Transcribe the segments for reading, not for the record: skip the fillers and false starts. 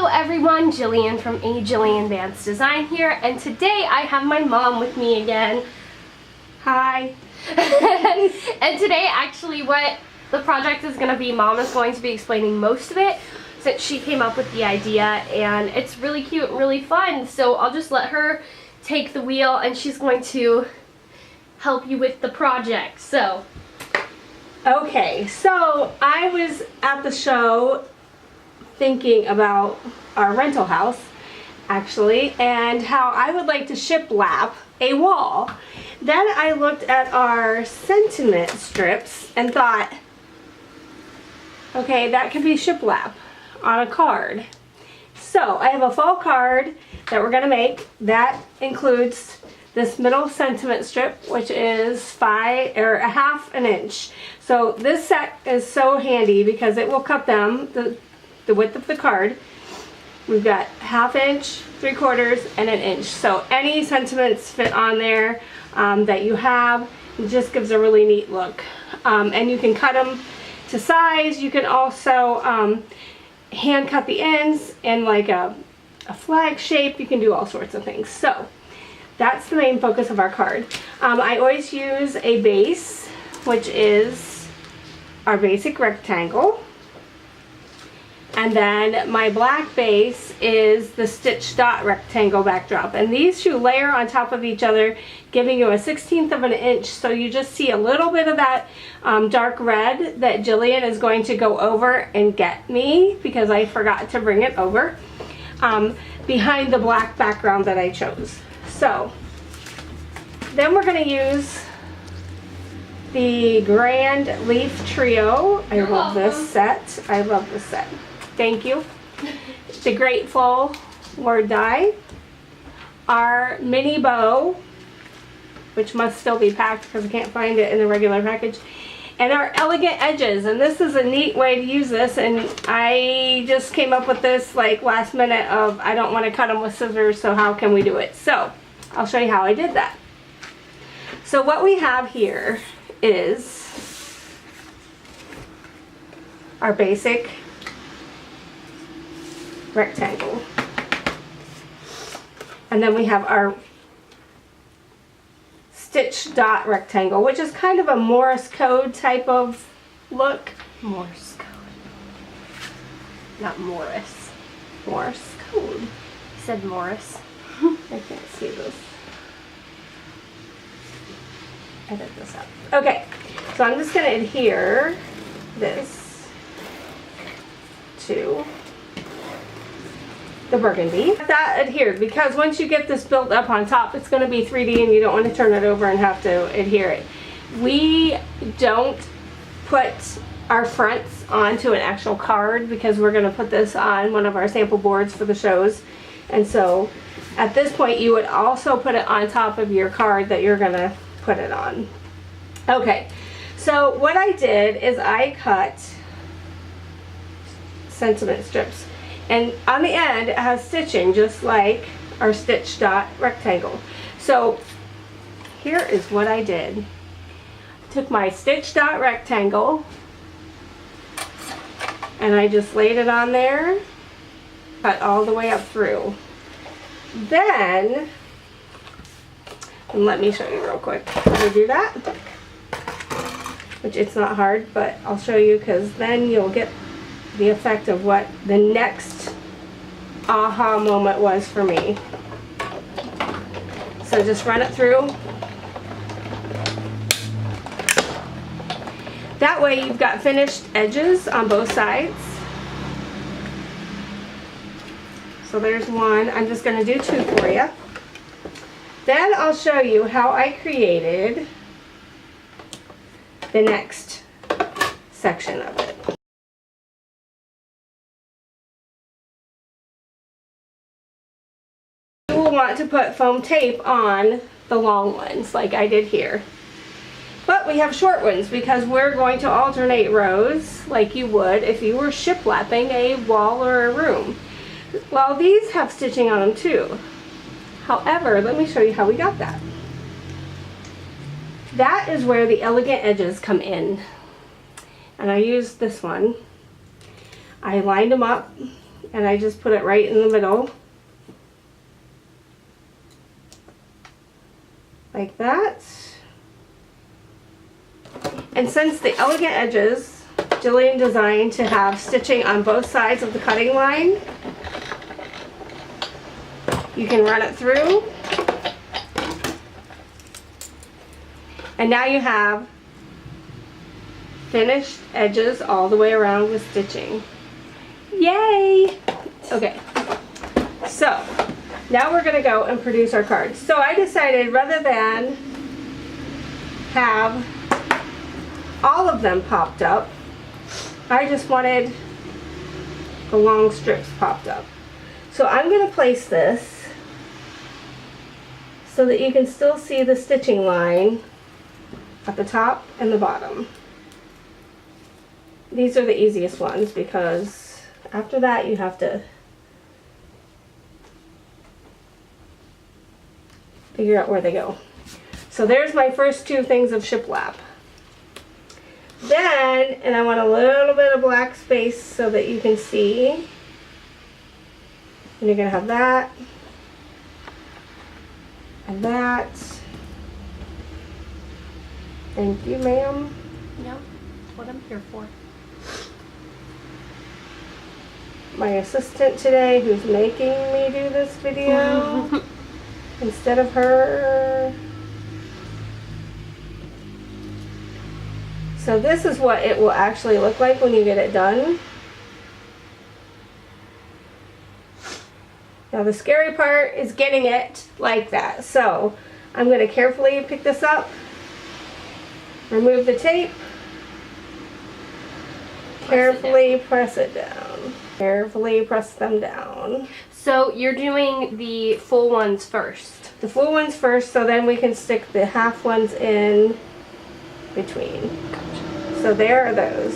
Hello everyone, Jillian from Jillian Vance Design here, and today I have my mom with me again. Hi. And today actually what the project is going to be, Mom is going to be explaining most of it since she came up with the idea, and it's really cute and really fun, so I'll just let her take the wheel and she's going to help you with the project. So okay, so I was at the show thinking about our rental house actually and how I would like to shiplap a wall. Then I looked at our sentiment strips and thought, okay, that could be shiplap on a card. So I have a fall card that we're gonna make that includes this middle sentiment strip, which is a half an inch. So this set is so handy because it will cut them the width of the card. We've got 1/2 inch, 3/4, and 1 inch. So any sentiments fit on there that you have. It just gives a really neat look. And you can cut them to size. You can also hand cut the ends in like a flag shape. You can do all sorts of things. So that's the main focus of our card. I always use a base, which is our basic rectangle. And then my black base is the stitch dot rectangle backdrop. And these two layer on top of each other, giving you a 1/16 of an inch. So you just see a little bit of that dark red that Jillian is going to go over and get me because I forgot to bring it over behind the black background that I chose. So then we're going to use the Grand Leaf Trio. I love this set. I love this set. Thank you. The Grateful word die. Our mini bow, which must still be packed because I can't find it in the regular package. And our elegant edges. And this is a neat way to use this. And I just came up with this like last minute of I don't want to cut them with scissors, so how can we do it? So I'll show you how I did that. So what we have here is our basic rectangle, and then we have our stitch dot rectangle, which is kind of a Morse code type of look. Morse code, not Morris. Morse code. You said Morris. I can't see this. Edit this out. Okay, so I'm just going to adhere this to the burgundy. That adhered because once you get this built up on top, it's going to be 3D and you don't want to turn it over and have to adhere it. We don't put our fronts onto an actual card because we're going to put this on one of our sample boards for the shows. And so at this point you would also put it on top of your card that you're going to put it on. Okay, so what I did is I cut sentiment strips, and on the end it has stitching just like our stitch dot rectangle. So here is what I did. I took my stitch dot rectangle and I just laid it on there, cut all the way up through. Then, and let me show you real quick how to do that, which it's not hard, but I'll show you because then you'll get the effect of what the next aha moment was for me. So just run it through. That way you've got finished edges on both sides. So there's one. I'm just going to do two for you. Then I'll show you how I created the next section of it. You will want to put foam tape on the long ones like I did here. But we have short ones because we're going to alternate rows like you would if you were shiplapping a wall or a room. Well, these have stitching on them too. However, let me show you how we got that. That is where the elegant edges come in. And I used this one. I lined them up and I just put it right in the middle. Like that. And since the elegant edges, Jillian designed to have stitching on both sides of the cutting line, you can run it through. And now you have finished edges all the way around with stitching. Yay! Okay, so now we're gonna go and produce our cards. So I decided rather than have all of them popped up, I just wanted the long strips popped up. So I'm gonna place this so that you can still see the stitching line at the top and the bottom. These are the easiest ones because after that you have to figure out where they go. So there's my first two things of shiplap. Then, and I want a little bit of black space so that you can see. And you're gonna have that and that. Thank you, ma'am. Yep, that's what I'm here for. My assistant today who's making me do this video instead of her. So this is what it will actually look like when you get it done. Now the scary part is getting it like that. So I'm going to carefully pick this up, remove the tape, carefully press it down. Carefully press them down. So you're doing the full ones first. The full ones first, so then we can stick the half ones in between. So there are those.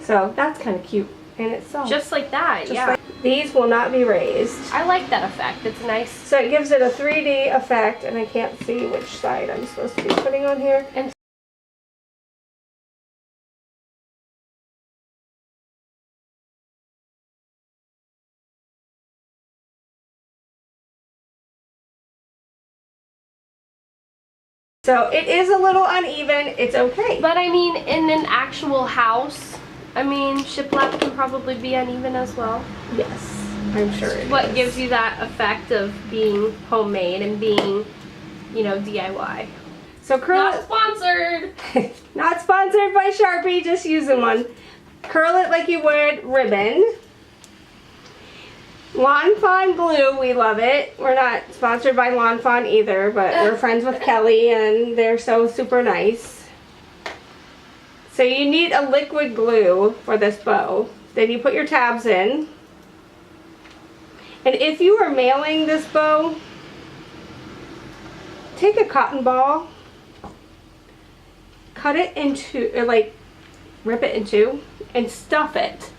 So that's kind of cute in itself. Just like that, Just yeah. like, these will not be raised. I like that effect. It's nice. So it gives it a 3D effect, and I can't see which side I'm supposed to be putting on here. And so it is a little uneven. It's okay. but I mean, in an actual house, I mean, shiplap can probably be uneven as well. Yes, I'm sure it What is. gives you that effect of being homemade and being, you know, DIY. So curl Not sponsored. it. Not sponsored by Sharpie, just using one. Curl it like you would ribbon. Lawn Fawn glue, we love it. We're not sponsored by Lawn Fawn either, but we're friends with Kelly and they're so super nice. So you need a liquid glue for this bow. Then you put your tabs in. And if you are mailing this bow, take a cotton ball, cut it into, or like rip it in two, and stuff it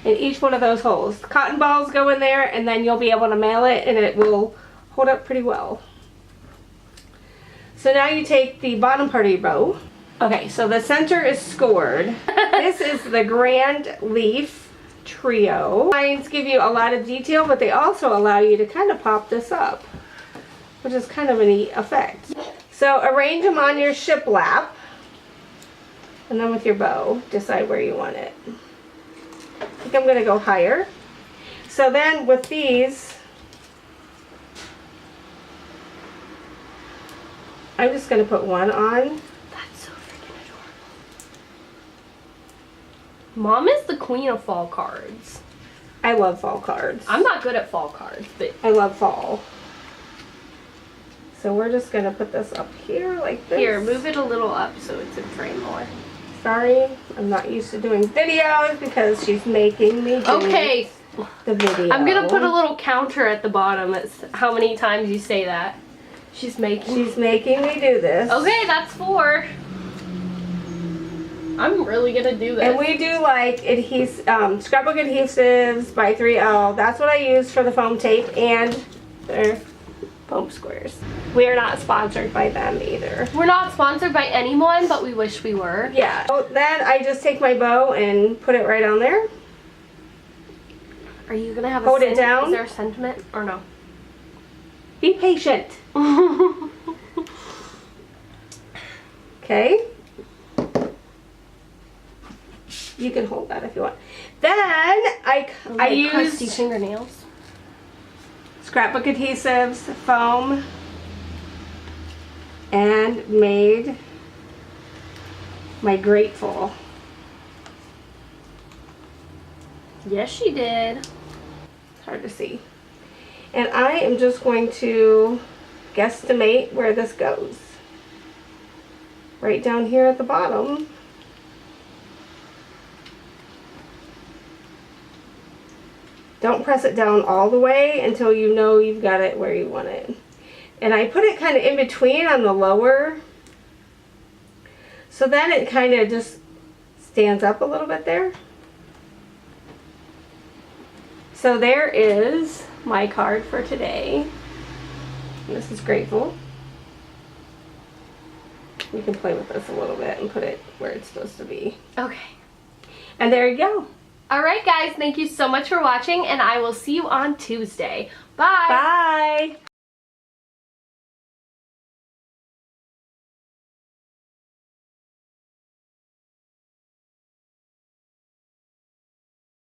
in each one of those holes. Cotton balls go in there and then you'll be able to mail it and it will hold up pretty well. So now you take the bottom part of your bow. Okay, so the center is scored. This is the Grand Leaf Trio. Lines give you a lot of detail, but they also allow you to kind of pop this up, which is kind of a neat effect. So arrange them on your shiplap, and then with your bow, decide where you want it. I think I'm going to go higher. So then with these, I'm just going to put one on. That's so freaking adorable. Mom is the queen of fall cards. I love fall cards. I'm not good at fall cards, but I love fall. So we're just going to put this up here like this. here, move it a little up so it's in frame more. Sorry, I'm not used to doing videos because she's making me do Okay, the video. I'm gonna put a little counter at the bottom. It's how many times you say that. She's making me do this. Okay, that's 4. I'm really gonna do this. And we do like scrapbook adhesives by 3L. That's what I use for the foam tape and their foam squares. We are not sponsored by them either. We're not sponsored by anyone, but we wish we were. Yeah. So then I just take my bow and put it right on there. Are you gonna have Hold it down. Is there a sentiment or no? Be patient. Okay. You can hold that if you want. Then I crusty used fingernails. scrapbook adhesives, foam, and made my grateful. Yes, she did. It's hard to see. And I am just going to guesstimate where this goes. Right down here at the bottom. Don't press it down all the way until you know you've got it where you want it. And I put it kind of in between on the lower. So then it kind of just stands up a little bit there. So there is my card for today. And this is grateful. You can play with this a little bit and put it where it's supposed to be. Okay. And there you go. Alright guys, thank you so much for watching, and I will see you on Tuesday. Bye! Bye!